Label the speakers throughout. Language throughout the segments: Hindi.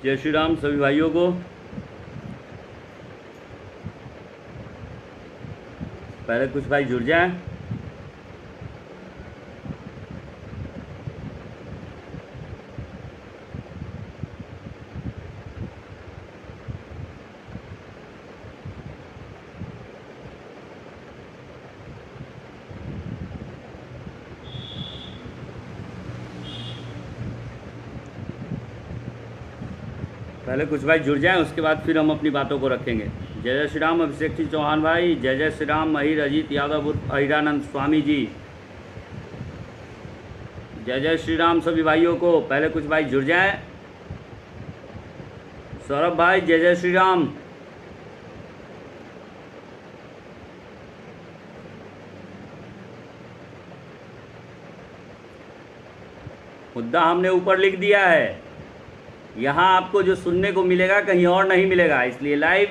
Speaker 1: जय श्री राम सभी भाइयों को। पहले कुछ भाई जुड़ जाएं। पहले कुछ भाई जुड़ जाएं, उसके बाद फिर हम अपनी बातों को रखेंगे। जय जय श्री राम अभिषेक सिंह चौहान भाई, जय जय श्री राम अहिर अजीत यादव उर्फ अहिरानंद स्वामी जी, जय जय श्री राम सभी भाइयों को। पहले कुछ भाई जुड़ जाएं। सौरभ भाई जय जय श्री राम। मुद्दा हमने ऊपर लिख दिया है, यहाँ आपको जो सुनने को मिलेगा कहीं और नहीं मिलेगा, इसलिए लाइव।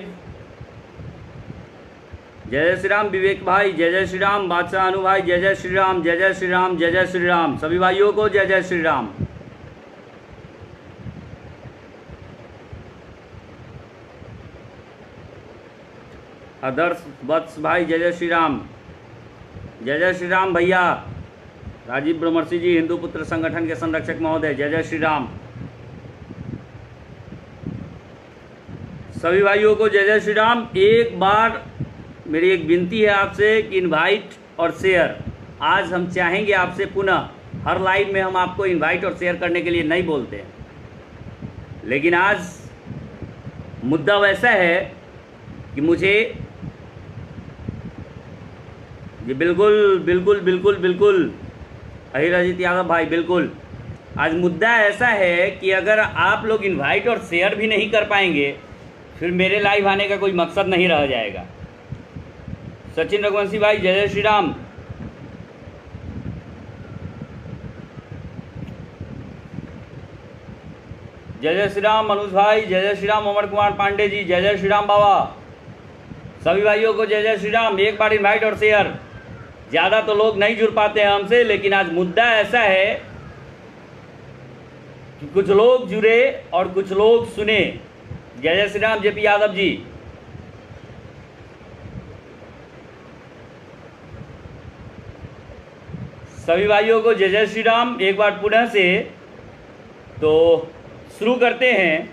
Speaker 1: जय जय श्री राम विवेक भाई, जय जय श्री राम बादशाह अनु भाई, जय जय श्री राम, जय जय श्री राम, जय जय श्री राम सभी भाइयों को, जय जय श्री राम। आदर्श वत्स भाई जय जय श्री राम, जय जय श्री राम भैया। राजीव ब्रह्मर्षि जी हिंदू पुत्र संगठन के संरक्षक महोदय, जय जय श्री राम सभी भाइयों को, जय जय श्री राम। एक बार मेरी एक विनती है आपसे कि इनवाइट और शेयर, आज हम चाहेंगे आपसे पुनः, हर लाइव में हम आपको इनवाइट और शेयर करने के लिए नहीं बोलते हैं, लेकिन आज मुद्दा वैसा है कि मुझे ये बिल्कुल बिल्कुल बिल्कुल बिल्कुल अहिर अजीत यादव भाई बिल्कुल, आज मुद्दा ऐसा है कि अगर आप लोग इनवाइट और शेयर भी नहीं कर पाएंगे फिर मेरे लाइव आने का कोई मकसद नहीं रह जाएगा। सचिन रघुवंशी भाई जय जय श्री राम। जय जय श्री राम मनोज भाई, जय जय श्री राम अमर कुमार पांडे जी, जय जय श्री राम बाबा सभी भाइयों को, जय जय श्री राम। एक बार इनवाइट और शेयर, ज़्यादा तो लोग नहीं जुड़ पाते हैं हमसे, लेकिन आज मुद्दा ऐसा है कि कुछ लोग जुड़े और कुछ लोग सुने। जय जय श्री राम जेपी यादव जी। सभी भाइयों को जय जय श्री राम। एक बार पुनः से तो शुरू करते हैं।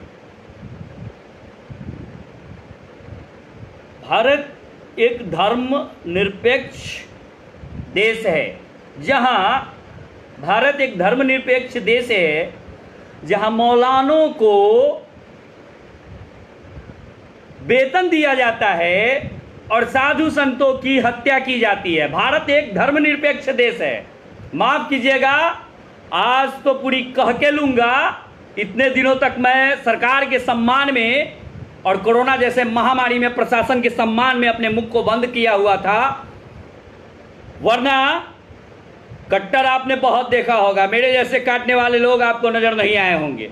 Speaker 1: भारत एक धर्मनिरपेक्ष देश है, जहां भारत एक धर्मनिरपेक्ष देश है जहां मौलानों को वेतन दिया जाता है और साधु संतों की हत्या की जाती है। भारत एक धर्मनिरपेक्ष देश है। माफ कीजिएगा, आज तो पूरी कह के लूंगा। इतने दिनों तक मैं सरकार के सम्मान में और कोरोना जैसे महामारी में प्रशासन के सम्मान में अपने मुख को बंद किया हुआ था, वरना कट्टर आपने बहुत देखा होगा। मेरे जैसे काटने वाले लोग आपको नजर नहीं आए होंगे।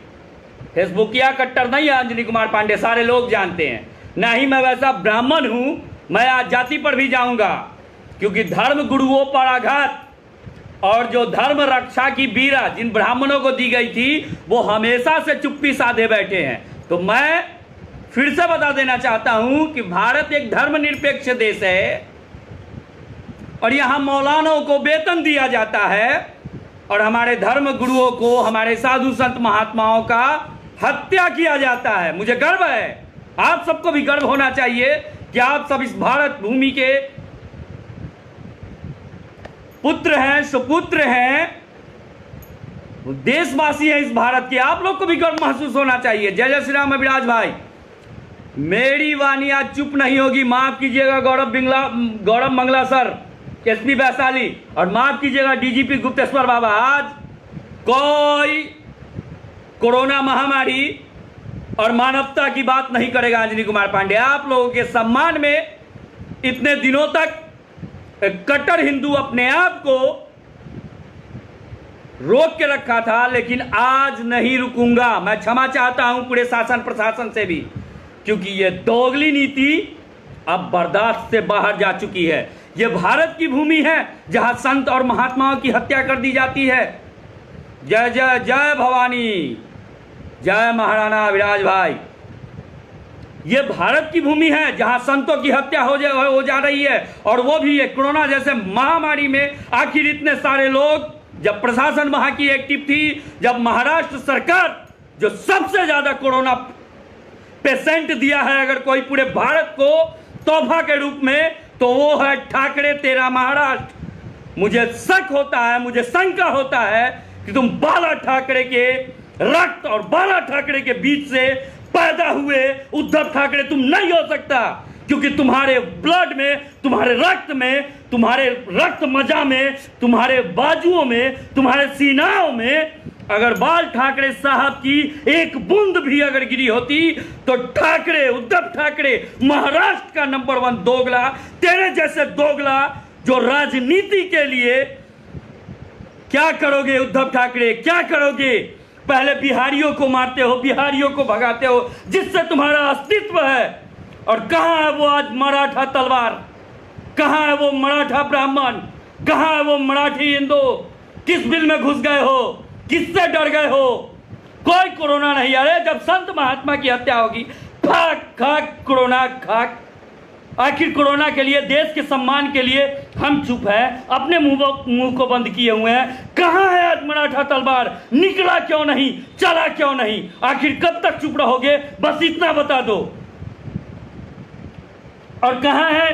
Speaker 1: फेसबुकिया कट्टर नहीं है अंजनी कुमार पांडे, सारे लोग जानते हैं। ना ही मैं वैसा ब्राह्मण हूं, मैं आज जाति पर भी जाऊंगा, क्योंकि धर्म गुरुओं पर आघात और जो धर्म रक्षा की बीरा जिन ब्राह्मणों को दी गई थी वो हमेशा से चुप्पी साधे बैठे हैं। तो मैं फिर से बता देना चाहता हूं कि भारत एक धर्मनिरपेक्ष देश है और यहां मौलानों को वेतन दिया जाता है और हमारे धर्म गुरुओं को, हमारे साधु संत महात्माओं का हत्या किया जाता है। मुझे गर्व है, आप सबको भी गर्व होना चाहिए कि आप सब इस भारत भूमि के पुत्र हैं, सुपुत्र हैं, देशवासी हैं इस भारत के। आप लोग को भी गर्व महसूस होना चाहिए। जय जय श्री राम अभिराज भाई। मेरी वाणी आज चुप नहीं होगी, माफ कीजिएगा गौरव मंगला सर, एसपी वैशाली, और माफ कीजिएगा डीजीपी गुप्तेश्वर बाबा। आज कोई कोरोना महामारी और मानवता की बात नहीं करेगा अंजनी कुमार पांडे। आप लोगों के सम्मान में इतने दिनों तक कट्टर हिंदू अपने आप को रोक के रखा था, लेकिन आज नहीं रुकूंगा। मैं क्षमा चाहता हूं पूरे शासन प्रशासन से भी, क्योंकि ये दोगली नीति अब बर्दाश्त से बाहर जा चुकी है। ये भारत की भूमि है जहां संत और महात्माओं की हत्या कर दी जाती है। जय जय जय भवानी, जय महाराणा विराज भाई। ये भारत की भूमि है जहां संतों की हत्या हो जा रही है, और वो भी ये कोरोना जैसे महामारी में। आखिर इतने सारे लोग, जब प्रशासन वहां की एक्टिव थी, जब महाराष्ट्र सरकार जो सबसे ज्यादा कोरोना पेशेंट दिया है अगर कोई पूरे भारत को तोहफा के रूप में, तो वो है ठाकरे तेरा महाराष्ट्र। मुझे शक होता है, मुझे शंका होता है कि तुम बाला ठाकरे के रक्त और बाला ठाकरे के बीच से पैदा हुए उद्धव ठाकरे तुम नहीं हो सकता, क्योंकि तुम्हारे ब्लड में, तुम्हारे रक्त में, तुम्हारे रक्त मजा में, तुम्हारे बाजुओं में, तुम्हारे सीनाओं में अगर बाल ठाकरे साहब की एक बूंद भी अगर गिरी होती तो ठाकरे, उद्धव ठाकरे महाराष्ट्र का नंबर 1 दोगला, तेरे जैसे दोगला जो राजनीति के लिए क्या करोगे उद्धव ठाकरे, क्या करोगे? पहले बिहारियों को मारते हो, बिहारियों को भगाते हो जिससे तुम्हारा अस्तित्व है। और कहां है वो आज मराठा तलवार, कहां है वो मराठा ब्राह्मण, कहां है वो मराठी हिंदू? किस बिल में घुस गए हो, किससे डर गए हो? कोई कोरोना नहीं। अरे जब संत महात्मा की हत्या होगी, खाक खाक कोरोना खाक। आखिर कोरोना के लिए, देश के सम्मान के लिए हम चुप हैं, अपने मुंह को बंद किए हुए हैं। कहां है आज मराठा तलवार? निकला क्यों नहीं, चला क्यों नहीं? आखिर कब तक चुप रहोगे? बस इतना बता दो। और कहां है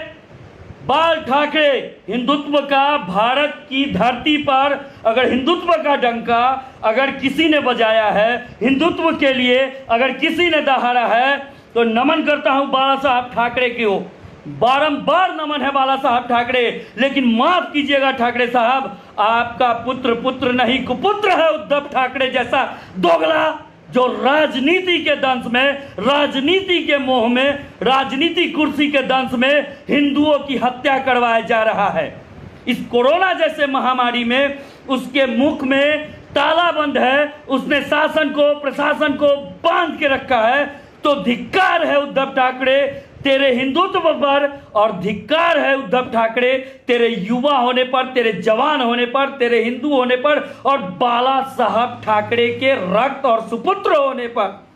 Speaker 1: बाल ठाकरे? हिंदुत्व का भारत की धरती पर अगर हिंदुत्व का डंका अगर किसी ने बजाया है, हिंदुत्व के लिए अगर किसी ने दहाड़ा है, तो नमन करता हूं बाला साहब ठाकरे को। बारंबार नमन है बाला साहब ठाकरे। लेकिन माफ कीजिएगा ठाकरे साहब, आपका पुत्र नहीं कुपुत्र है उद्धव ठाकरे जैसा दोगला, जो राजनीति के दंश में, राजनीति के मोह में, राजनीति कुर्सी के दंश में हिंदुओं की हत्या करवाया जा रहा है। इस कोरोना जैसे महामारी में उसके मुख में ताला बंद है, उसने शासन को, प्रशासन को बांध के रखा है। तो धिक्कार है उद्धव ठाकरे तेरे हिंदुत्व पर, और धिक्कार है उद्धव ठाकरे तेरे युवा होने पर, तेरे जवान होने पर, तेरे हिंदू होने पर, और बाला साहब ठाकरे के रक्त और सुपुत्र होने पर।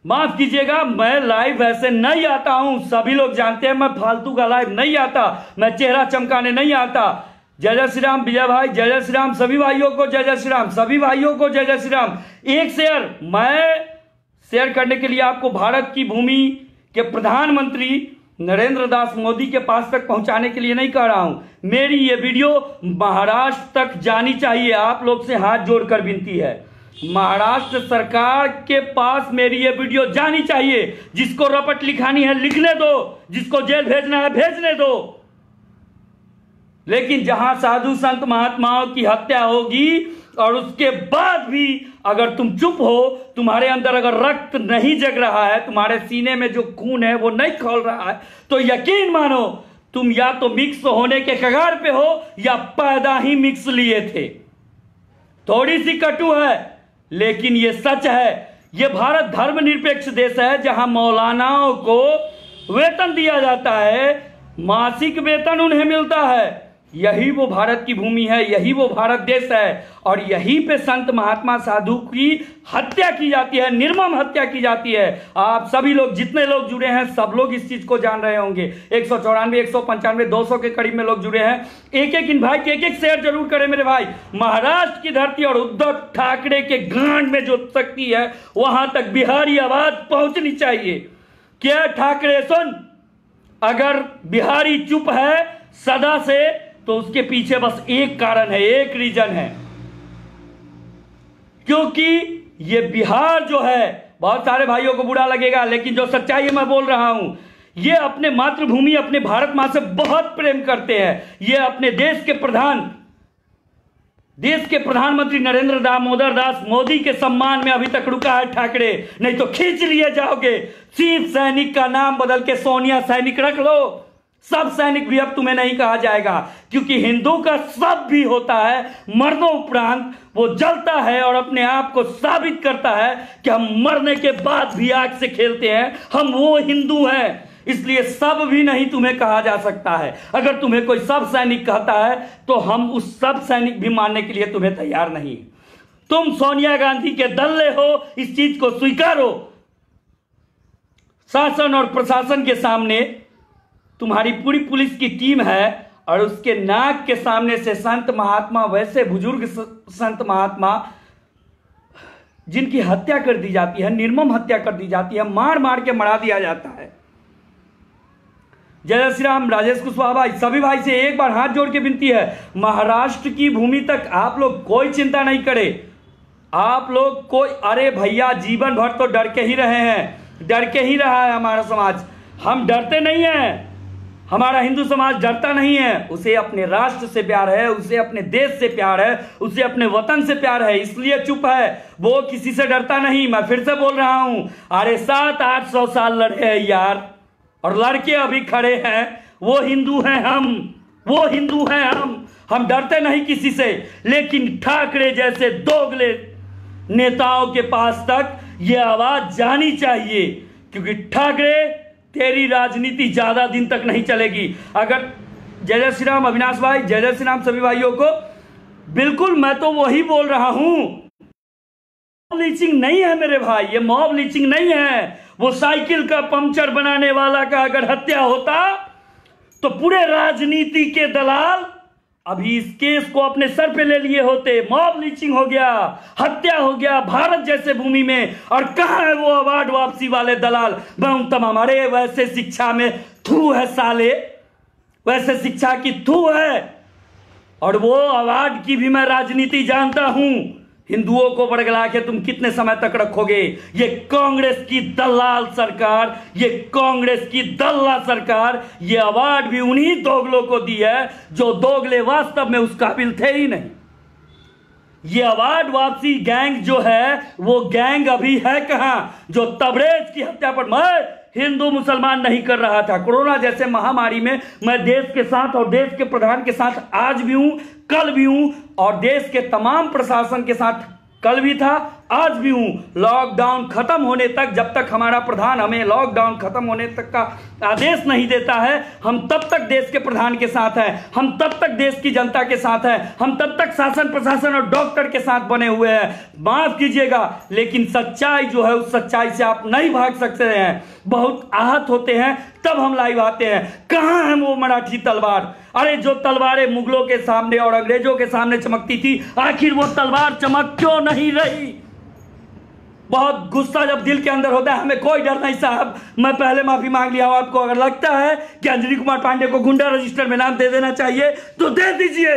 Speaker 1: माफ कीजिएगा, मैं लाइव ऐसे नहीं आता हूं, सभी लोग जानते हैं मैं फालतू का लाइव नहीं आता, मैं चेहरा चमकाने नहीं आता। जय जय श्री राम विजय भाई, जय जय श्री राम सभी भाइयों को, जय जय श्री राम सभी भाइयों को, जय जय श्री राम। एक शेयर मैं शेयर करने के लिए आपको भारत की भूमि के प्रधानमंत्री नरेंद्र दास मोदी के पास तक पहुंचाने के लिए नहीं कह रहा हूं। मेरी ये वीडियो महाराष्ट्र तक जानी चाहिए। आप लोग से हाथ जोड़कर विनती है, महाराष्ट्र सरकार के पास मेरी ये वीडियो जानी चाहिए। जिसको रपट लिखानी है लिखने दो, जिसको जेल भेजना है भेजने दो। लेकिन जहां साधु संत महात्माओं की हत्या होगी और उसके बाद भी अगर तुम चुप हो, तुम्हारे अंदर अगर रक्त नहीं जग रहा है, तुम्हारे सीने में जो खून है वो नहीं खौल रहा है, तो यकीन मानो तुम या तो मिक्स होने के कगार पे हो या पैदा ही मिक्स लिए थे। थोड़ी सी कटु है लेकिन ये सच है। ये भारत धर्मनिरपेक्ष देश है जहां मौलानाओं को वेतन दिया जाता है, मासिक वेतन उन्हें मिलता है। यही वो भारत की भूमि है, यही वो भारत देश है, और यहीं पे संत महात्मा साधु की हत्या की जाती है, निर्मम हत्या की जाती है। आप सभी लोग, जितने लोग जुड़े हैं, सब लोग इस चीज को जान रहे होंगे। 194, 195, 200 के करीब में लोग जुड़े हैं। एक एक इन भाई के एक शेयर जरूर करें मेरे भाई। महाराष्ट्र की धरती और उद्धव ठाकरे के गांड में जो शक्ति है, वहां तक बिहारी आवाज पहुंचनी चाहिए। क्या ठाकरे सुन, अगर बिहारी चुप है सदा से, तो उसके पीछे बस एक कारण है, एक रीजन है, क्योंकि ये बिहार जो है, बहुत सारे भाइयों को बुरा लगेगा लेकिन जो सच्चाई है मैं बोल रहा हूं, ये अपने मातृभूमि, अपने भारत मां से बहुत प्रेम करते हैं। ये अपने देश के प्रधानमंत्री नरेंद्र दामोदर दास मोदी के सम्मान में अभी तक रुका है ठाकरे, नहीं तो खींच लिए जाओगे। शिव सैनिक का नाम बदल के सोनिया सैनिक रख लो। सब सैनिक भी अब तुम्हें नहीं कहा जाएगा, क्योंकि हिंदू का सब भी होता है, मरने उपरांत वो जलता है और अपने आप को साबित करता है कि हम मरने के बाद भी आग से खेलते हैं, हम वो हिंदू हैं। इसलिए सब भी नहीं तुम्हें कहा जा सकता है। अगर तुम्हें कोई सब सैनिक कहता है तो हम उस सब सैनिक भी मानने के लिए तुम्हें तैयार नहीं। तुम सोनिया गांधी के दल्ले हो, इस चीज को स्वीकारो। शासन और प्रशासन के सामने तुम्हारी पूरी पुलिस की टीम है और उसके नाक के सामने से संत महात्मा, वैसे बुजुर्ग संत महात्मा जिनकी हत्या कर दी जाती है, निर्मम हत्या कर दी जाती है, मार मार के मरा दिया जाता है। जय श्री राम। राजेश कुशवाहा भाई, सभी भाई से एक बार हाथ जोड़ के विनती है, महाराष्ट्र की भूमि तक आप लोग कोई चिंता नहीं करे। आप लोग कोई, अरे भैया जीवन भर तो डर के ही रहे हैं, डर के ही रहा है हमारा समाज। हम डरते नहीं हैं, हमारा हिंदू समाज डरता नहीं है। उसे अपने राष्ट्र से प्यार है, उसे अपने देश से प्यार है, उसे अपने वतन से प्यार है, इसलिए चुप है। वो किसी से डरता नहीं। मैं फिर से बोल रहा हूं, अरे 700-800 साल लड़े हैं यार, और लड़के अभी खड़े हैं। वो हिंदू हैं हम, वो हिंदू हैं हम डरते नहीं किसी से। लेकिन ठाकरे जैसे दोगले नेताओं के पास तक ये आवाज जानी चाहिए, क्योंकि ठाकरे तेरी राजनीति ज्यादा दिन तक नहीं चलेगी। अगर जय जय श्री राम अविनाश भाई, जय जय श्री राम सभी भाइयों को। बिल्कुल मैं तो वही बोल रहा हूं, मॉब लीचिंग नहीं है मेरे भाई, ये मॉब लीचिंग नहीं है। वो साइकिल का पंक्चर बनाने वाला का अगर हत्या होता तो पूरे राजनीति के दलाल अभी इस केस को अपने सर पे ले लिए होते। मॉब लीचिंग हो गया, हत्या हो गया भारत जैसे भूमि में, और कहां है वो अवार्ड वापसी वाले दलाल? मैं हमारे वैसे शिक्षा में थू है साले, वैसे शिक्षा की थू है। और वो अवार्ड की भी मैं राजनीति जानता हूं। हिंदुओं को बरगला के तुम कितने समय तक रखोगे? ये कांग्रेस की दलाल सरकार, ये कांग्रेस की दल्ला सरकार ये अवार्ड भी उन्हीं दोगलों को दी है जो दोगले वास्तव में उस काबिल थे ही नहीं। ये अवार्ड वापसी गैंग जो है, वो गैंग अभी है कहां? जो तबरेज की हत्या पर मैं हिंदू मुसलमान नहीं कर रहा था। कोरोना जैसे महामारी में मैं देश के साथ और देश के प्रधान के साथ आज भी हूं, कल भी हूं, और देश के तमाम प्रशासन के साथ कल भी था, आज भी हूं। लॉकडाउन खत्म होने तक, जब तक हमारा प्रधान हमें लॉकडाउन खत्म होने तक का आदेश नहीं देता है, हम तब तक देश के प्रधान के साथ हैं, हम तब तक देश की जनता के साथ हैं, हम तब तक शासन प्रशासन और डॉक्टर के साथ बने हुए हैं। माफ कीजिएगा, लेकिन सच्चाई जो है, उस सच्चाई से आप नहीं भाग सकते हैं। बहुत आहत होते हैं तब हम लाइव आते हैं। कहां है वो मराठी तलवार? अरे जो तलवारें मुगलों के सामने और अंग्रेजों के सामने चमकती थी, आखिर वो तलवार चमक क्यों नहीं रही? बहुत गुस्सा जब दिल के अंदर होता है। हमें कोई डर नहीं साहब, मैं पहले माफी मांग लिया हूं। आपको अगर लगता है कि अंजलि कुमार पांडे को गुंडा रजिस्टर में नाम दे देना चाहिए तो दे दीजिए,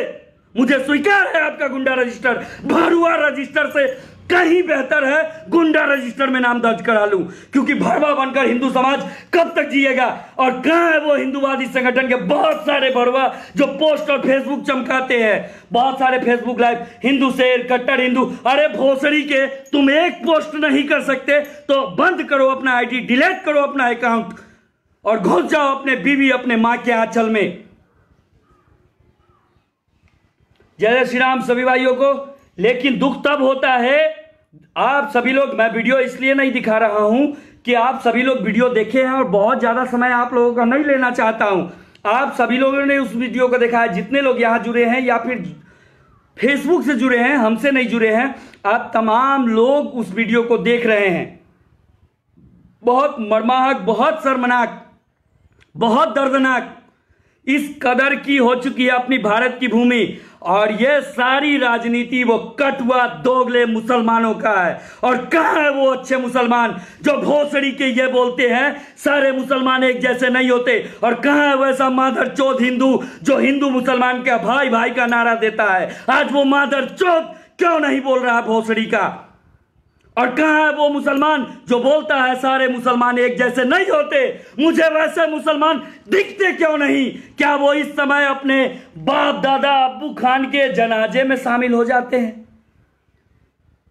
Speaker 1: मुझे स्वीकार है आपका गुंडा रजिस्टर। भरुआ रजिस्टर से कहीं बेहतर है गुंडा रजिस्टर में नाम दर्ज करा लूं, क्योंकि भरवा बनकर हिंदू समाज कब तक जिएगा? और कहां है वो हिंदूवादी संगठन के बहुत सारे भरवा जो पोस्ट और फेसबुक चमकाते हैं? बहुत सारे फेसबुक लाइव, हिंदू शेर, कट्टर हिंदू। अरे भोसड़ी के, तुम एक पोस्ट नहीं कर सकते तो बंद करो अपना आईडी, डिलीट करो अपना अकाउंट और घुस जाओ अपने बीवी, अपने मां के आंचल में। जय श्री राम सभी भाइयों को। लेकिन दुख तब होता है, आप सभी लोग, मैं वीडियो इसलिए नहीं दिखा रहा हूं कि आप सभी लोग वीडियो देखे हैं, और बहुत ज्यादा समय आप लोगों का नहीं लेना चाहता हूं। आप सभी लोगों ने उस वीडियो को देखा है, जितने लोग यहां जुड़े हैं या फिर फेसबुक से जुड़े हैं, हमसे नहीं जुड़े हैं, आप तमाम लोग उस वीडियो को देख रहे हैं। बहुत मर्माहक, बहुत शर्मनाक, बहुत दर्दनाक इस कदर की हो चुकी है अपनी भारत की भूमि। और यह सारी राजनीति वो कटुआ दोगले मुसलमानों का है। और कहां है वो अच्छे मुसलमान जो भोसड़ी के ये बोलते हैं सारे मुसलमान एक जैसे नहीं होते? और कहां है वैसा मादर चौथ हिंदू जो हिंदू मुसलमान का भाई भाई का नारा देता है? आज वो मादर चौथ क्यों नहीं बोल रहा भोसड़ी का? और कहां है वो मुसलमान जो बोलता है सारे मुसलमान एक जैसे नहीं होते? मुझे वैसे मुसलमान दिखते क्यों नहीं? क्या वो इस समय अपने बाप दादा अब्बू खान के जनाजे में शामिल हो जाते हैं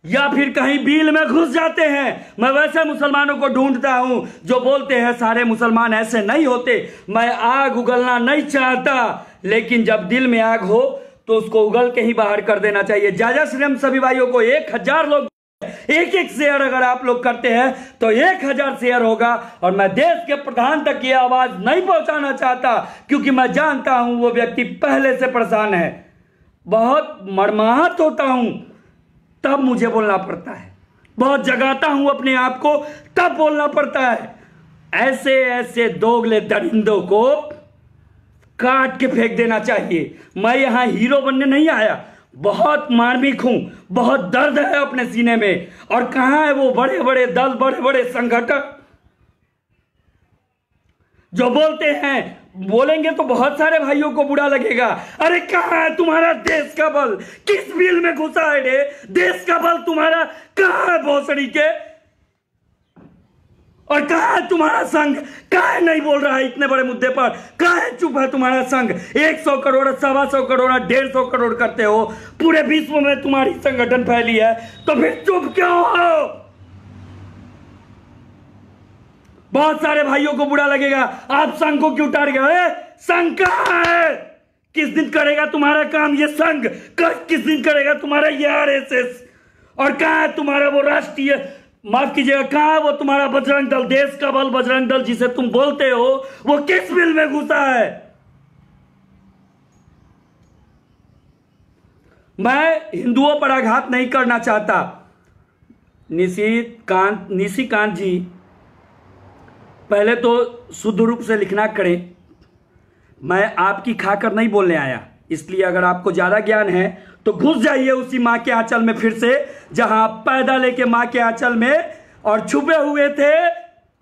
Speaker 1: या फिर कहीं बिल में घुस जाते हैं? मैं वैसे मुसलमानों को ढूंढता हूं जो बोलते हैं सारे मुसलमान ऐसे नहीं होते। मैं आग उगलना नहीं चाहता, लेकिन जब दिल में आग हो तो उसको उगल के ही बाहर कर देना चाहिए। जय श्री राम सभी भाइयों को। 1000 लोग एक शेयर अगर आप लोग करते हैं तो 1000 शेयर होगा। और मैं देश के प्रधान तक ये आवाज नहीं पहुंचाना चाहता, क्योंकि मैं जानता हूं वो व्यक्ति पहले से परेशान है। बहुत मर्माहत होता हूं तब मुझे बोलना पड़ता है, बहुत जगाता हूं अपने आप को तब बोलना पड़ता है। ऐसे ऐसे दोगले दरिंदों को काट के फेंक देना चाहिए। मैं यहां हीरो बनने नहीं आया, बहुत मार्मिक हूं, बहुत दर्द है अपने सीने में। और कहां है वो बड़े बड़े दल, बड़े बड़े संगठन जो बोलते हैं? बोलेंगे तो बहुत सारे भाइयों को बुरा लगेगा। अरे कहां है तुम्हारा देश का बल? किस बिल में घुसा है रे? देश का बल तुम्हारा कहां है भोसड़ी के? और कहां है तुम्हारा संघ? कहां नहीं बोल रहा है इतने बड़े मुद्दे पर? कहां है चुप है तुम्हारा संघ? 100 करोड़, 125 करोड़, 150 करोड़ करते हो, पूरे विश्व में तुम्हारी संगठन फैली है, तो फिर चुप क्यों हो? बहुत सारे भाइयों को बुरा लगेगा, आप संघ को क्यों टार गए? संघ कहां है? किस दिन करेगा तुम्हारा काम ये संघ? किस दिन करेगा तुम्हारा ये आरएसएस? और कहां है तुम्हारा वो राष्ट्रीय, माफ कीजिएगा, कहां है वो तुम्हारा बजरंग दल, देश का बल बजरंग दल जिसे तुम बोलते हो? वो किस बिल में घुसा है? मैं हिंदुओं पर आघात नहीं करना चाहता। निशिकांत जी, पहले तो शुद्ध रूप से लिखना करें। मैं आपकी खाकर नहीं बोलने आया, इसलिए अगर आपको ज्यादा ज्ञान है तो घुस जाइए उसी मां के आंचल में फिर से, जहां पैदा लेके मां के आंचल में और छुपे हुए थे,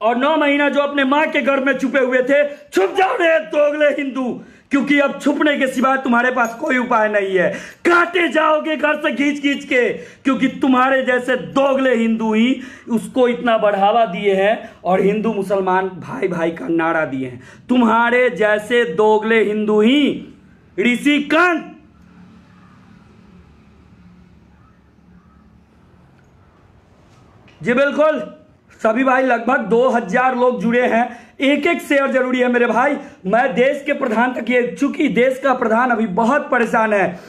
Speaker 1: और 9 महीना जो अपने मां के गर्भ में छुपे हुए थे। छुप जाओ रे दोगले हिंदू, क्योंकि अब छुपने के सिवाय तुम्हारे पास कोई उपाय नहीं है। काटे जाओगे घर से खींच खींच के, क्योंकि तुम्हारे जैसे दोगले हिंदू ही उसको इतना बढ़ावा दिए हैं और हिंदू मुसलमान भाई भाई का नारा दिए हैं। तुम्हारे जैसे दोगले हिंदू ही ऋषिकांत, जी बिल्कुल सभी भाई, लगभग 2000 लोग जुड़े हैं। एक एक शेयर जरूरी है मेरे भाई। मैं देश के प्रधान तक, ये चूंकि देश का प्रधान अभी बहुत परेशान है,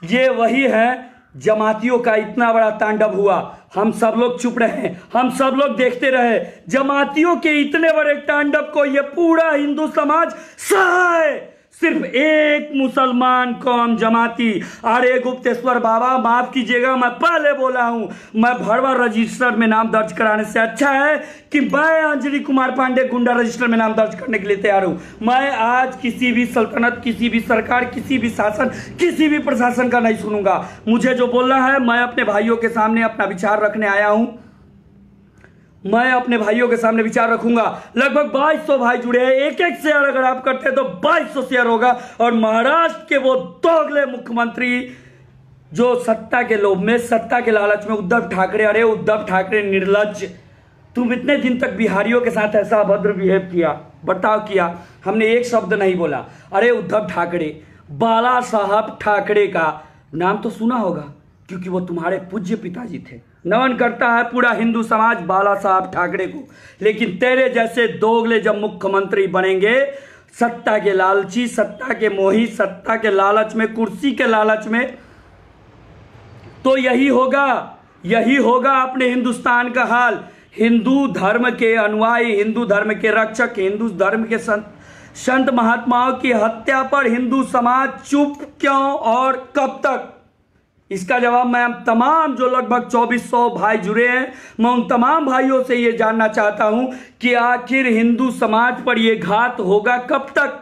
Speaker 1: ये वही है जमातियों का इतना बड़ा तांडव हुआ, हम सब लोग चुप रहे, हम सब लोग देखते रहे। जमातियों के इतने बड़े तांडव को ये पूरा हिंदू समाज सहाय, सिर्फ एक मुसलमान कौम जमाती। अरे गुप्तेश्वर बाबा माफ कीजिएगा, मैं पहले बोला हूं, मैं भड़वा रजिस्टर में नाम दर्ज कराने से अच्छा है कि मैं अंजलि कुमार पांडे गुंडा रजिस्टर में नाम दर्ज करने के लिए तैयार हूं। मैं आज किसी भी सल्तनत, किसी भी सरकार, किसी भी शासन, किसी भी प्रशासन का नहीं सुनूंगा। मुझे जो बोलना है, मैं अपने भाइयों के सामने अपना विचार रखने आया हूं, मैं अपने भाइयों के सामने विचार रखूंगा। लगभग 2200 भाई जुड़े हैं, एक एक शेयर अगर आप करते हैं तो 2200 शेयर होगा। और महाराष्ट्र के वो दोगले मुख्यमंत्री जो सत्ता के लोभ में, सत्ता के लालच में, उद्धव ठाकरे, अरे उद्धव ठाकरे निर्लज्ज, तुम इतने दिन तक बिहारियों के साथ ऐसा अभद्र बिहेव किया, बर्ताव किया, हमने एक शब्द नहीं बोला। अरे उद्धव ठाकरे, बाला साहब ठाकरे का नाम तो सुना होगा, क्योंकि वो तुम्हारे पूज्य पिताजी थे। नमन करता है पूरा हिंदू समाज बाला साहब ठाकरे को। लेकिन तेरे जैसे दोगले जब मुख्यमंत्री बनेंगे, सत्ता के लालची, सत्ता के मोही, सत्ता के लालच में, कुर्सी के लालच में, तो यही होगा, यही होगा अपने हिंदुस्तान का हाल। हिंदू धर्म के अनुयायी, हिंदू धर्म के रक्षक, हिंदू धर्म के संत महात्माओं की हत्या पर हिंदू समाज चुप क्यों और कब तक? इसका जवाब मैं तमाम जो लगभग 2400 भाई जुड़े हैं, मैं उन तमाम भाइयों से ये जानना चाहता हूं कि आखिर हिंदू समाज पर यह घात होगा कब तक?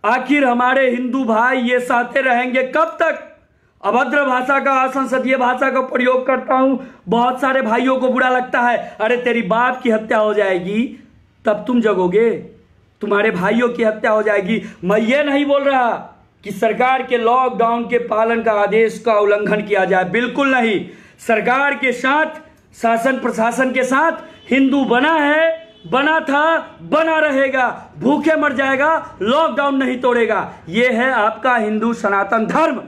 Speaker 1: आखिर हमारे हिंदू भाई ये सहते रहेंगे कब तक? अभद्र भाषा का, असंसदीय भाषा का प्रयोग करता हूं, बहुत सारे भाइयों को बुरा लगता है। अरे तेरी बाप की हत्या हो जाएगी तब तुम जगोगे, तुम्हारे भाइयों की हत्या हो जाएगी। मैं ये नहीं बोल रहा कि सरकार के लॉकडाउन के पालन का आदेश का उल्लंघन किया जाए, बिल्कुल नहीं। सरकार के साथ, शासन प्रशासन के साथ हिंदू बना है, बना था, बना रहेगा, भूखे मर जाएगा, लॉकडाउन नहीं तोड़ेगा। यह है आपका हिंदू सनातन धर्म।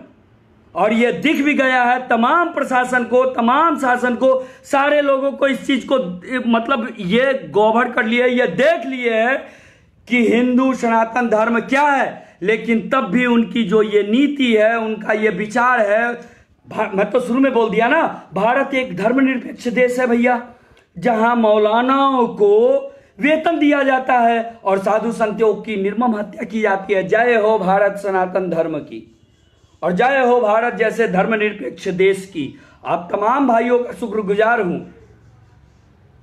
Speaker 1: और यह दिख भी गया है तमाम प्रशासन को, तमाम शासन को, सारे लोगों को इस चीज को, मतलब ये गौभर कर लिए, ये देख लिए है कि हिंदू सनातन धर्म क्या है। लेकिन तब भी उनकी जो ये नीति है, उनका ये विचार है, मैं तो शुरू में बोल दिया ना, भारत एक धर्मनिरपेक्ष देश है भैया, जहां मौलानाओं को वेतन दिया जाता है और साधु संतों की निर्मम हत्या की जाती है। जय हो भारत सनातन धर्म की। और जय हो भारत जैसे धर्मनिरपेक्ष देश की। आप तमाम भाइयों का शुक्रगुजार हूं।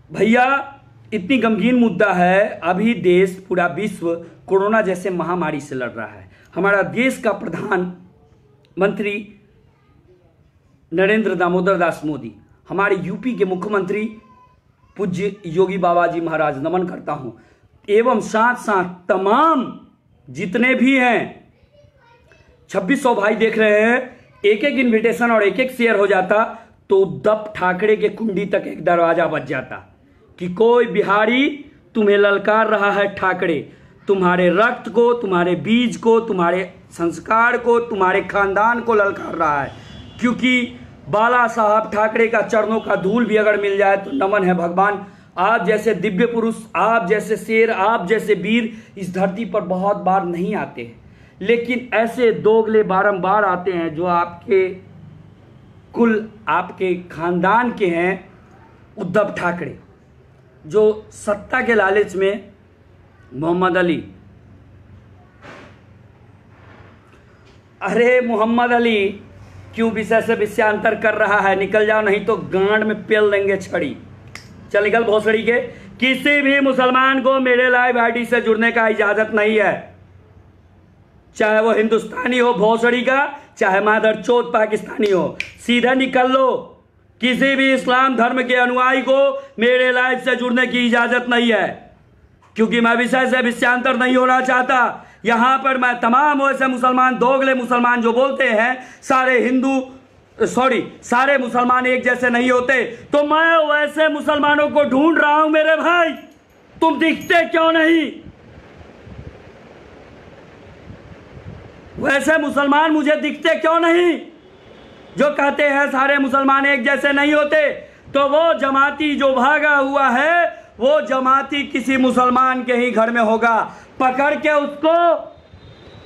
Speaker 1: भैया, इतनी गंभीर मुद्दा है, अभी देश पूरा विश्व कोरोना जैसे महामारी से लड़ रहा है। हमारा देश का प्रधानमंत्री नरेंद्र दामोदर दास मोदी, हमारे यूपी के मुख्यमंत्री पूज्य योगी बाबा जी महाराज, नमन करता हूं, एवं साथ साथ तमाम जितने भी हैं 2600 भाई देख रहे हैं। एक एक इन्विटेशन और एक एक शेयर हो जाता तो उद्धव ठाकरे के कुंडी तक एक दरवाजा बच जाता कि कोई बिहारी तुम्हें ललकार रहा है। ठाकरे तुम्हारे रक्त को, तुम्हारे बीज को, तुम्हारे संस्कार को, तुम्हारे खानदान को ललकार रहा है। क्योंकि बाला साहब ठाकरे का चरणों का धूल भी अगर मिल जाए तो नमन है भगवान। आप जैसे दिव्य पुरुष, आप जैसे शेर, आप जैसे वीर इस धरती पर बहुत बार नहीं आते हैं, लेकिन ऐसे दोगले बारंबार आते हैं जो आपके कुल, आपके खानदान के हैं। उद्धव ठाकरे जो सत्ता के लालच में मोहम्मद अली, अरे मोहम्मद अली क्यों विषय से विषयांतर कर रहा है? निकल जाओ, नहीं तो गांड में पेल देंगे छड़ी। चल निकल भोसड़ी के। किसी भी मुसलमान को मेरे लाइव आईडी से जुड़ने का इजाजत नहीं है, चाहे वो हिंदुस्तानी हो भोसड़ी का, चाहे मादर चोद पाकिस्तानी हो। सीधा निकल लो। किसी भी इस्लाम धर्म के अनुयायी को मेरे लाइव से जुड़ने की इजाजत नहीं है, क्योंकि मैं विषय से विषयांतर नहीं होना चाहता। यहां पर मैं तमाम वैसे मुसलमान, दोगले मुसलमान जो बोलते हैं सारे मुसलमान एक जैसे नहीं होते, तो मैं वैसे मुसलमानों को ढूंढ रहा हूं मेरे भाई। तुम दिखते क्यों नहीं? वैसे मुसलमान मुझे दिखते क्यों नहीं जो कहते हैं सारे मुसलमान एक जैसे नहीं होते? तो वो जमाती जो भागा हुआ है, वो जमाती किसी मुसलमान के ही घर में होगा। पकड़ के उसको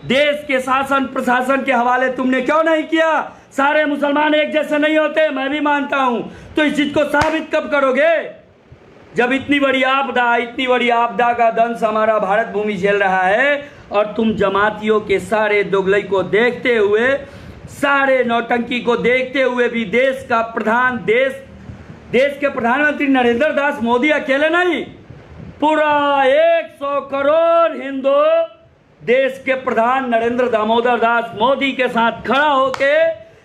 Speaker 1: देश के शासन प्रशासन के हवाले तुमने क्यों नहीं किया? सारे मुसलमान एक जैसे नहीं होते, मैं भी मानता हूं। तो इस चीज को साबित कब करोगे? जब इतनी बड़ी आपदा का दंश हमारा भारत भूमि झेल रहा है और तुम जमातियों के सारे दोगलई को देखते हुए, सारे नौटंकी को देखते हुए भी देश के प्रधानमंत्री नरेंद्र दास मोदी अकेले नहीं, पूरा 100 करोड़ हिंदू देश के प्रधान नरेंद्र दामोदर दास मोदी के साथ खड़ा होके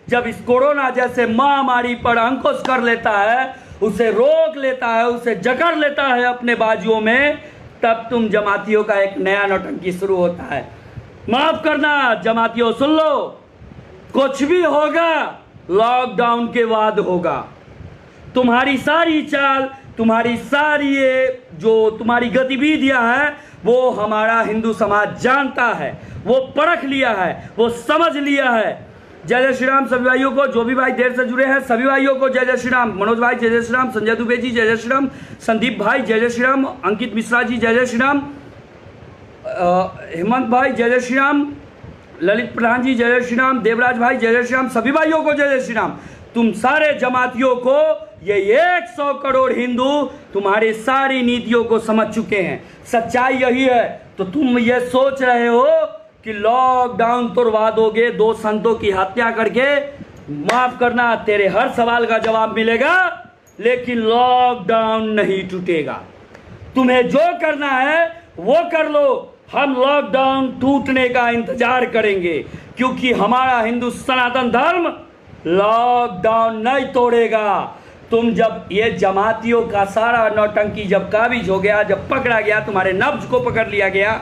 Speaker 1: जब इस कोरोना जैसे महामारी पर अंकुश कर लेता है, उसे रोक लेता है, उसे जकड़ लेता है अपने बाजुओं में, तब तुम जमातियों का एक नया नौटंकी शुरू होता है। माफ करना जमातियों, सुन लो, कुछ भी होगा लॉकडाउन के बाद होगा। तुम्हारी सारी चाल, तुम्हारी सारी तुम्हारी गतिविधियां हैं, वो हमारा हिंदू समाज जानता है, वो परख लिया है, वो समझ लिया है। जय जय श्री राम सभी भाइयों को, जो भी भाई देर से जुड़े हैं सभी भाइयों को जय जय श्री राम। मनोज भाई जय जय श्री राम, संजय दुबे जी जय जय श्री राम, संदीप भाई जय जय श्री राम, अंकित मिश्रा जी जय जय श्री राम, हेमंत भाई जय जय श्री राम, ललित प्रधान जी जय जय श्री राम, देवराज भाई जय जय श्री राम, सभी भाइयों को जय जय श्री राम। तुम सारे जमातियों को, ये 100 करोड़ हिंदू तुम्हारी सारी नीतियों को समझ चुके हैं। सच्चाई यही है। तो तुम ये सोच रहे हो कि लॉकडाउन तोड़वा दोगे 2 संतों की हत्या करके। माफ करना, तेरे हर सवाल का जवाब मिलेगा, लेकिन लॉकडाउन नहीं टूटेगा। तुम्हें जो करना है वो कर लो, हम लॉकडाउन टूटने का इंतजार करेंगे, क्योंकि हमारा हिंदू सनातन धर्म लॉकडाउन नहीं तोड़ेगा। तुम जब ये जमातियों का सारा नौटंकी जब काबिज हो गया, जब पकड़ा गया, तुम्हारे नब्ज को पकड़ लिया गया,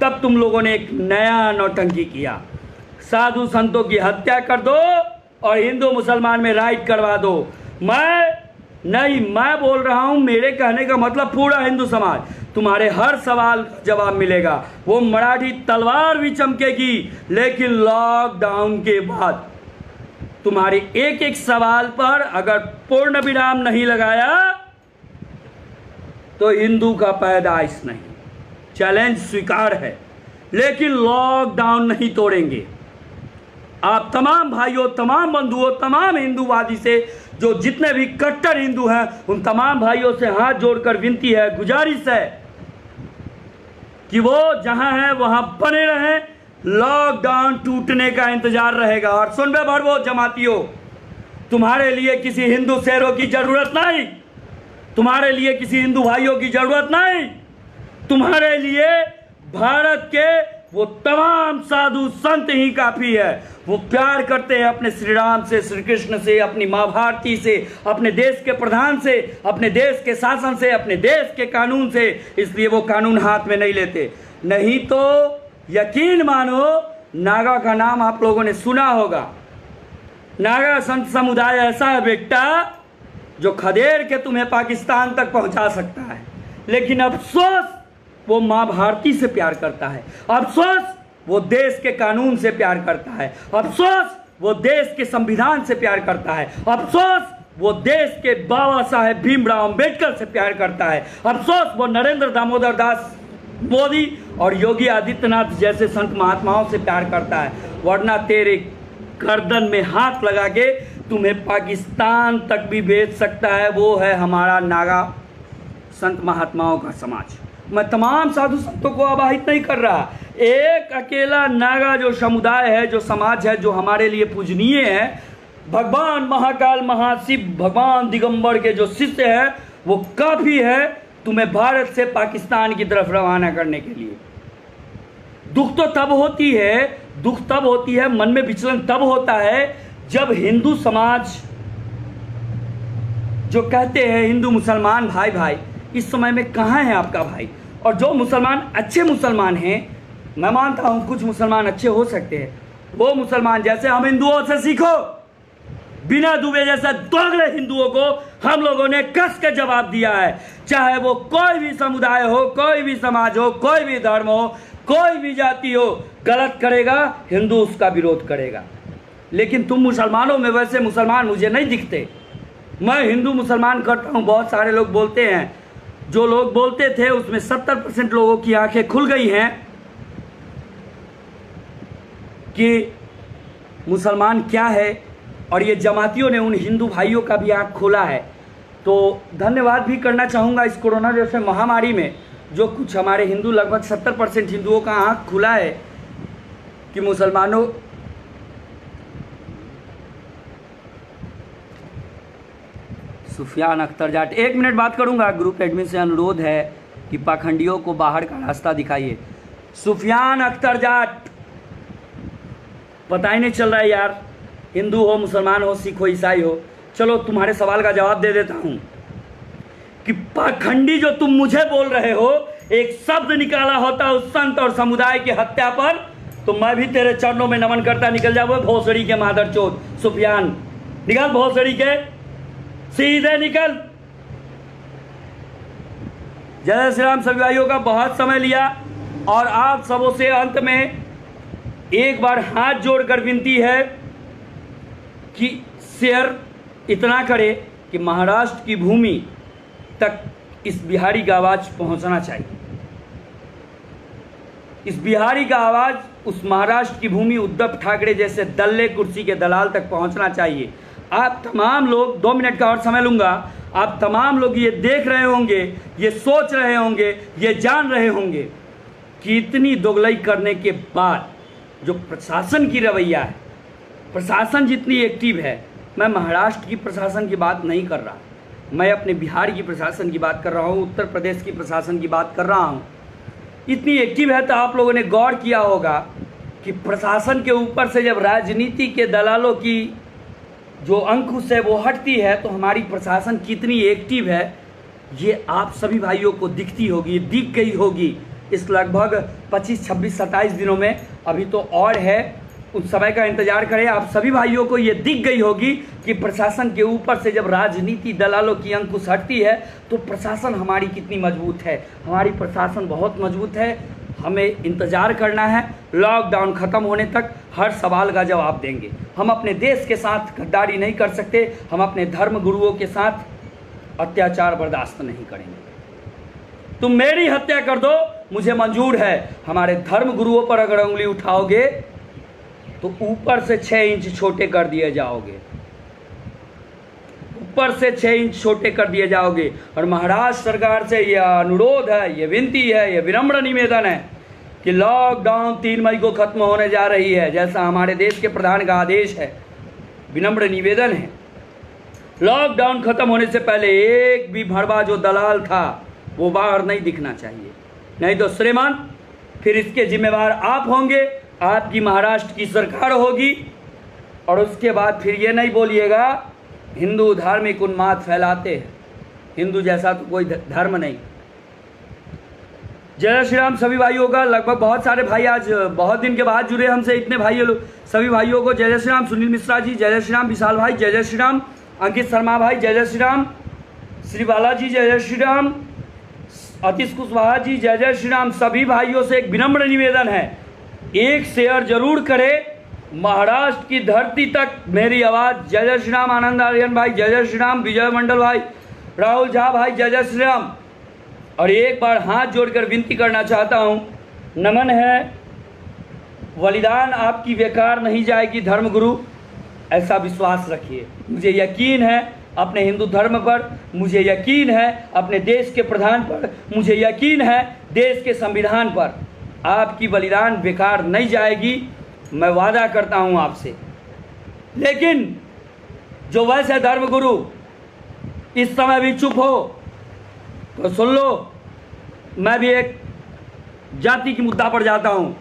Speaker 1: तब तुम लोगों ने एक नया नौटंकी किया। साधु संतों की हत्या कर दो और हिंदू मुसलमान में राइट करवा दो। मैं बोल रहा हूं, मेरे कहने का मतलब पूरा हिंदू समाज, तुम्हारे हर सवाल का जवाब मिलेगा। वो मराठी तलवार भी चमकेगी, लेकिन लॉकडाउन के बाद तुम्हारे एक एक सवाल पर अगर पूर्ण विराम नहीं लगाया तो हिंदू का पैदाइश नहीं। चैलेंज स्वीकार है, लेकिन लॉकडाउन नहीं तोड़ेंगे। आप तमाम भाइयों, तमाम बंधुओं, तमाम हिंदूवादी से जो जितने भी कट्टर हिंदू हैं, उन तमाम भाइयों से हाथ जोड़कर विनती है, गुजारिश है कि वो जहां हैं वहां बने रहें, लॉकडाउन टूटने का इंतजार रहेगा। और सुन बे भरवो जमातियों, तुम्हारे लिए किसी हिंदू शेरों की जरूरत नहीं, तुम्हारे लिए किसी हिंदू भाइयों की जरूरत नहीं, तुम्हारे लिए भारत के वो तमाम साधु संत ही काफी है। वो प्यार करते हैं अपने श्री राम से, श्री कृष्ण से, अपनी माँ भारती से, अपने देश के प्रधान से, अपने देश के शासन से, अपने देश के कानून से, इसलिए वो कानून हाथ में नहीं लेते। नहीं तो यकीन मानो, नागा का नाम आप लोगों ने सुना होगा। नागा संत समुदाय ऐसा है बेटा जो खदेड़ के तुम्हें पाकिस्तान तक पहुंचा सकता है, लेकिन अफसोस वो माँ भारती से प्यार करता है, अफसोस वो देश के कानून से प्यार करता है, अफसोस वो देश के संविधान से प्यार करता है, अफसोस वो देश के बाबा साहेब भीमराव अंबेडकर से प्यार करता है, अफसोस वो नरेंद्र दामोदर दास मोदी और योगी आदित्यनाथ जैसे संत महात्माओं से प्यार करता है। वरना तेरे गर्दन में हाथ लगा के तुम्हें पाकिस्तान तक भी भेज सकता है। वो है हमारा नागा संत महात्माओं का समाज। मैं तमाम साधु संतों को आवाहित नहीं कर रहा, एक अकेला नागा जो समुदाय है, जो समाज है, जो हमारे लिए पूजनीय है, भगवान महाकाल महाशिव भगवान दिगंबर के जो शिष्य हैं, वो काफी है तुम्हें भारत से पाकिस्तान की तरफ रवाना करने के लिए। दुख तो तब होती है, मन में विचलन तब होता है जब हिंदू समाज जो कहते हैं हिंदू मुसलमान भाई भाई, इस समय में कहाँ है आपका भाई? और जो मुसलमान अच्छे मुसलमान हैं, मैं मानता हूं कुछ मुसलमान अच्छे हो सकते हैं, वो मुसलमान जैसे हम हिंदुओं से सीखो। बिना दुबे जैसे दोगले हिंदुओं को हम लोगों ने कस के जवाब दिया है, चाहे वो कोई भी समुदाय हो, कोई भी समाज हो, कोई भी धर्म हो, कोई भी जाति हो, गलत करेगा हिंदू उसका विरोध करेगा। लेकिन तुम मुसलमानों में वैसे मुसलमान मुझे नहीं दिखते। मैं हिंदू मुसलमान करता हूँ, बहुत सारे लोग बोलते हैं, जो लोग बोलते थे उसमें 70% लोगों की आंखें खुल गई हैं कि मुसलमान क्या है, और ये जमातियों ने उन हिंदू भाइयों का भी आंख खोला है। तो धन्यवाद भी करना चाहूँगा इस कोरोना जैसे महामारी में जो कुछ हमारे हिंदू, लगभग 70% हिंदुओं का आंख खुला है कि मुसलमानों सुफियान अख्तर जाट, 1 मिनट बात करूंगा। ग्रुप एडमिन से अनुरोध है कि पाखंडियों को बाहर का रास्ता दिखाइए। सुफियान अख्तर जाट, पता ही नहीं चल रहा है यार, हिंदू हो, मुसलमान हो, सिख हो, ईसाई हो। चलो तुम्हारे सवाल का जवाब दे देता हूं कि पाखंडी जो तुम मुझे बोल रहे हो, एक शब्द निकाला होता उस संत और समुदाय की हत्या पर, तो मैं भी तेरे चरणों में नमन करता निकल जाऊंगा। भोसड़ी के मादरचोद सुफियान, निकल भोसड़ी के, सीधे निकल। जय श्री राम। सभी भाइयों का बहुत समय लिया और आप सबों से अंत में एक बार हाथ जोड़कर विनती है कि शेयर इतना करे कि महाराष्ट्र की भूमि तक इस बिहारी का आवाज पहुंचना चाहिए। इस बिहारी का आवाज उस महाराष्ट्र की भूमि उद्धव ठाकरे जैसे दल्ले कुर्सी के दलाल तक पहुंचना चाहिए। आप तमाम लोग, 2 मिनट का और समय लूंगा, आप तमाम लोग ये देख रहे होंगे, ये सोच रहे होंगे, ये जान रहे होंगे कि इतनी दोगलई करने के बाद जो प्रशासन की रवैया है, प्रशासन जितनी एक्टिव है, मैं महाराष्ट्र की प्रशासन की बात नहीं कर रहा, मैं अपने बिहार की प्रशासन की बात कर रहा हूँ, उत्तर प्रदेश की प्रशासन की बात कर रहा हूँ। इतनी एक्टिव है तो आप लोगों ने गौर किया होगा कि प्रशासन के ऊपर से जब राजनीति के दलालों की जो अंकुश है वो हटती है तो हमारी प्रशासन कितनी एक्टिव है ये आप सभी भाइयों को दिखती होगी, दिख गई होगी इस लगभग 25, 26, 27 दिनों में। अभी तो और है, उस समय का इंतजार करें। आप सभी भाइयों को ये दिख गई होगी कि प्रशासन के ऊपर से जब राजनीति दलालों की अंकुश हटती है तो प्रशासन हमारी कितनी मजबूत है। हमारी प्रशासन बहुत मजबूत है। हमें इंतजार करना है, लॉकडाउन ख़त्म होने तक हर सवाल का जवाब देंगे। हम अपने देश के साथ गद्दारी नहीं कर सकते, हम अपने धर्म गुरुओं के साथ अत्याचार बर्दाश्त नहीं करेंगे। तुम मेरी हत्या कर दो, मुझे मंजूर है। हमारे धर्म गुरुओं पर अगर उंगली उठाओगे तो ऊपर से 6 इंच छोटे कर दिए जाओगे, ऊपर से 6 इंच छोटे कर दिए जाओगे। और महाराष्ट्र सरकार से यह अनुरोध है, यह विनती है, यह विनम्र निवेदन है कि लॉकडाउन 3 मई को खत्म होने जा रही है, जैसा हमारे देश के प्रधान का आदेश है। विनम्र निवेदन है, लॉकडाउन खत्म होने से पहले एक भी भड़वा जो दलाल था वो बाहर नहीं दिखना चाहिए, नहीं तो श्रीमान फिर इसके जिम्मेवार आप होंगे, आपकी महाराष्ट्र की सरकार होगी। और उसके बाद फिर ये नहीं बोलिएगा हिंदू धार्मिक उन्माद फैलाते हैं, हिंदू जैसा तो कोई धर्म नहीं। जय श्री राम सभी भाइयों का। लगभग बहुत सारे भाई आज बहुत दिन के बाद जुड़े हमसे, इतने भाई लोग, सभी भाइयों को जय श्री राम। सुनील मिश्रा जी जय श्री राम, विशाल भाई जय श्री राम, अंकित शर्मा भाई जय श्री राम, श्री बालाजी जय श्री राम, अतीश कुशवाहा जी जय श्री राम। सभी भाइयों से एक विनम्र निवेदन है, एक शेयर जरूर करें, महाराष्ट्र की धरती तक मेरी आवाज़। जय श्री राम आनंद आर्यन भाई जय श्री राम, विजय मंडल भाई, राहुल झा भाई जय श्री राम। और एक बार हाथ जोड़कर विनती करना चाहता हूँ, नमन है, बलिदान आपकी बेकार नहीं जाएगी धर्मगुरु, ऐसा विश्वास रखिए। मुझे यकीन है अपने हिंदू धर्म पर, मुझे यकीन है अपने देश के प्रधान पर, मुझे यकीन है देश के संविधान पर, आपकी बलिदान बेकार नहीं जाएगी, मैं वादा करता हूं आपसे। लेकिन जो वैसे धर्मगुरु इस समय भी चुप हो तो सुन लो, मैं भी एक जाति की मुद्दा पर जाता हूं,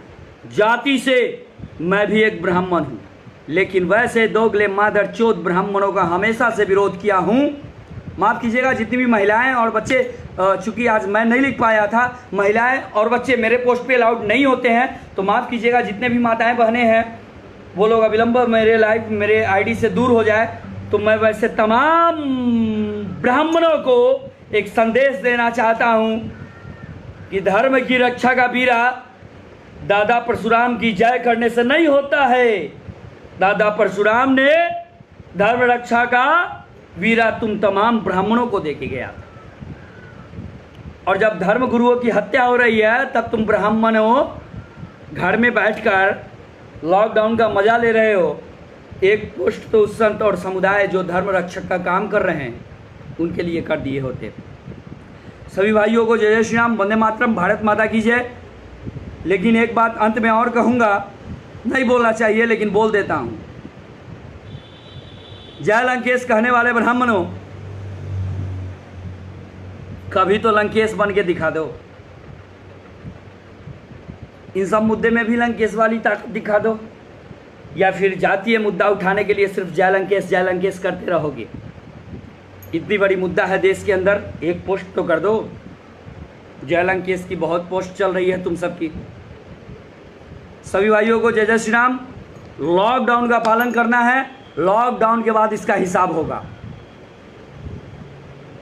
Speaker 1: जाति से मैं भी एक ब्राह्मण हूं, लेकिन वैसे दोगले मादर चोद ब्राह्मणों का हमेशा से विरोध किया हूं। माफ़ कीजिएगा जितनी भी महिलाएं और बच्चे, चूंकि आज मैं नहीं लिख पाया था, महिलाएं और बच्चे मेरे पोस्ट पे अलाउड नहीं होते हैं, तो माफ़ कीजिएगा जितने भी माताएं बहनें हैं वो लोग अविलंब मेरे आईडी से दूर हो जाए। तो मैं वैसे तमाम ब्राह्मणों को एक संदेश देना चाहता हूं कि धर्म की रक्षा का बीरा दादा परशुराम की जय करने से नहीं होता है। दादा परशुराम ने धर्म रक्षा का वीरा तुम तमाम ब्राह्मणों को देके गया था, और जब धर्म गुरुओं की हत्या हो रही है तब तुम ब्राह्मणों घर में बैठकर लॉकडाउन का मजा ले रहे हो। एक पोस्ट तो उस संत और समुदाय जो धर्म रक्षक का काम कर रहे हैं उनके लिए कर दिए होते। सभी भाइयों को जय श्री राम, वंदे मातरम, भारत माता की जय। लेकिन एक बात अंत में और कहूँगा, नहीं बोलना चाहिए लेकिन बोल देता हूँ, जय लंकेश कहने वाले ब्राह्मणों, कभी तो लंकेश बन के दिखा दो, इन सब मुद्दे में भी लंकेश वाली ताकत दिखा दो, या फिर जातीय मुद्दा उठाने के लिए सिर्फ जय लंकेश करते रहोगे। इतनी बड़ी मुद्दा है देश के अंदर, एक पोस्ट तो कर दो। जय लंकेश की बहुत पोस्ट चल रही है तुम सबकी। सभी भाइयों को जय श्री राम। लॉकडाउन का पालन करना है, लॉकडाउन के बाद इसका हिसाब होगा।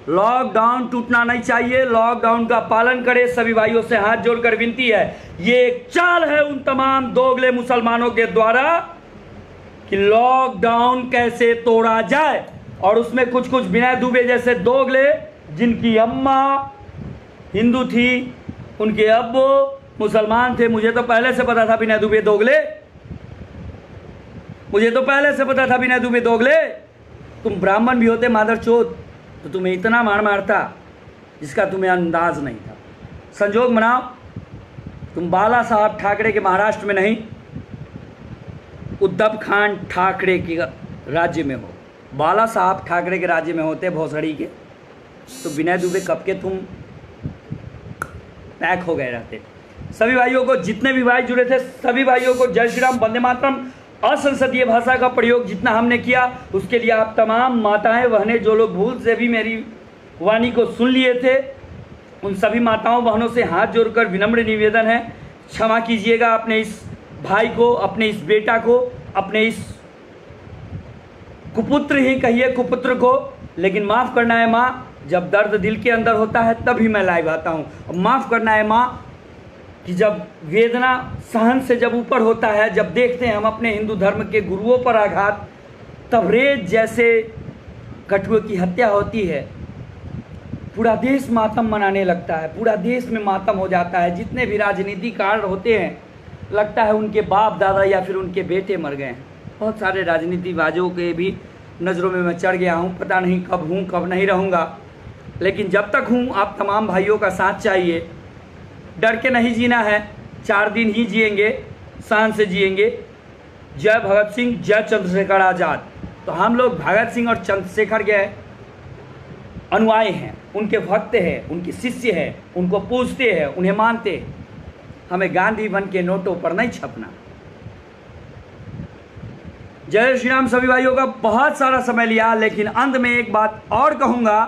Speaker 1: लॉकडाउन टूटना नहीं चाहिए, लॉकडाउन का पालन करें। सभी भाइयों से हाथ जोड़कर विनती है, ये एक चाल है उन तमाम दोगले मुसलमानों के द्वारा कि लॉकडाउन कैसे तोड़ा जाए, और उसमें कुछ विनय दुबे जैसे दोगले, जिनकी अम्मा हिंदू थी, उनके अब्बू मुसलमान थे। मुझे तो पहले से पता था विनय दुबे दोगले, मुझे तो पहले से पता था विनय दुबे दोगले। तुम ब्राह्मण भी होते मादरचोद तो तुम्हें इतना मार मारता जिसका तुम्हें अंदाज नहीं था। संजोग मनाओ, तुम बाला साहब ठाकरे के महाराष्ट्र में नहीं, उद्धव खान ठाकरे के राज्य में हो। बाला साहब ठाकरे के राज्य में होते भोसड़ी के, तो विनय दुबे कब के तुम पैक हो गए रहते। सभी भाइयों को, जितने भी भाई जुड़े थे सभी भाइयों को जय श्री राम, वंदे मातरम। असंसदीय भाषा का प्रयोग जितना हमने किया उसके लिए आप तमाम माताएं बहनें, जो लोग भूल से भी मेरी वाणी को सुन लिए थे, उन सभी माताओं बहनों से हाथ जोड़कर विनम्र निवेदन है, क्षमा कीजिएगा अपने इस भाई को, अपने इस बेटा को, अपने इस कुपुत्र ही कहिए कुपुत्र को, लेकिन माफ़ करना है माँ। जब दर्द दिल के अंदर होता है तभी मैं लाइव आता हूँ। माफ़ करना है माँ कि जब वेदना सहन से जब ऊपर होता है, जब देखते हैं हम अपने हिंदू धर्म के गुरुओं पर आघात, तब रेत जैसे कठुए की हत्या होती है, पूरा देश मातम मनाने लगता है, पूरा देश में मातम हो जाता है। जितने भी राजनीतिकार होते हैं लगता है उनके बाप दादा या फिर उनके बेटे मर गए हैं। बहुत सारे राजनीतिबाजों के भी नज़रों में मैं चढ़ गया हूँ, पता नहीं कब हूँ कब नहीं रहूँगा, लेकिन जब तक हूँ आप तमाम भाइयों का साथ चाहिए। डर के नहीं जीना है, 4 दिन ही जिएंगे, शान से जिएंगे। जय भगत सिंह, जय चंद्रशेखर आज़ाद। तो हम लोग भगत सिंह और चंद्रशेखर के अनुयायी हैं, उनके भक्त हैं, उनके शिष्य हैं, उनको पूजते हैं, उन्हें मानते हैं। हमें गांधी बन के नोटों पर नहीं छपना। जय श्री राम। सभी भाइयों का बहुत सारा समय लिया, लेकिन अंत में एक बात और कहूंगा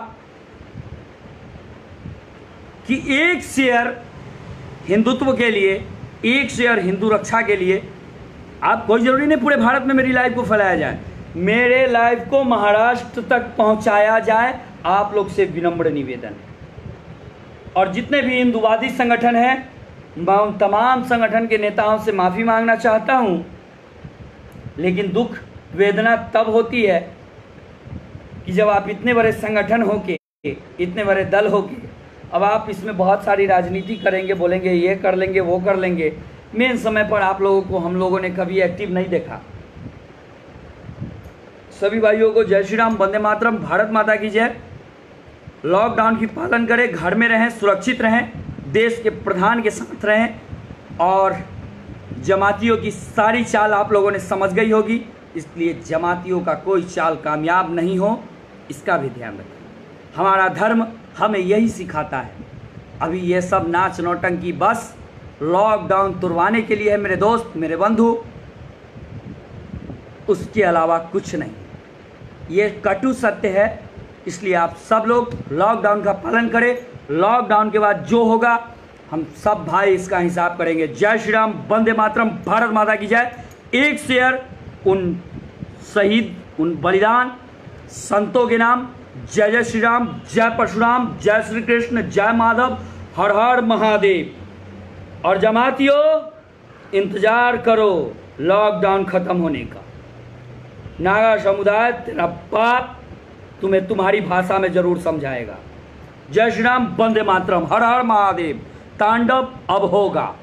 Speaker 1: कि एक शेयर हिंदुत्व के लिए, एक शेयर हिंदू रक्षा के लिए, आप कोई जरूरी नहीं पूरे भारत में मेरी लाइव को फैलाया जाए, मेरे लाइव को महाराष्ट्र तक पहुंचाया जाए, आप लोग से विनम्र निवेदन है। और जितने भी हिंदूवादी संगठन हैं, मैं उन तमाम संगठन के नेताओं से माफ़ी मांगना चाहता हूं, लेकिन दुख वेदना तब होती है कि जब आप इतने बड़े संगठन होके, इतने बड़े दल होके, अब आप इसमें बहुत सारी राजनीति करेंगे, बोलेंगे ये कर लेंगे, वो कर लेंगे। मेन समय पर आप लोगों को हम लोगों ने कभी एक्टिव नहीं देखा। सभी भाइयों को जय श्री राम, वंदे मातरम, भारत माता की जय। लॉकडाउन की पालन करें, घर में रहें, सुरक्षित रहें, देश के प्रधान के साथ रहें, और जमातियों की सारी चाल आप लोगों ने समझ गई होगी, इसलिए जमातियों का कोई चाल कामयाब नहीं हो, इसका भी ध्यान रखें। हमारा धर्म हमें यही सिखाता है। अभी ये सब नाच नौटंकी बस लॉकडाउन तुड़वाने के लिए है मेरे दोस्त, मेरे बंधु, उसके अलावा कुछ नहीं। ये कटु सत्य है, इसलिए आप सब लोग लॉकडाउन का पालन करें। लॉकडाउन के बाद जो होगा हम सब भाई इसका हिसाब करेंगे। जय श्री राम, वंदे मातरम, भारत माता की जय। एक शेयर उन शहीद, उन बलिदान संतों के नाम। जय जय श्री राम, जय परशुराम, जय श्री कृष्ण, जय माधव, हर हर महादेव। और जमातियों इंतजार करो लॉकडाउन खत्म होने का। नागा समुदाय तेरा बाप तुम्हें तुम्हारी भाषा में जरूर समझाएगा। जय श्री राम, वंदे मातरम, हर हर महादेव। तांडव अब होगा।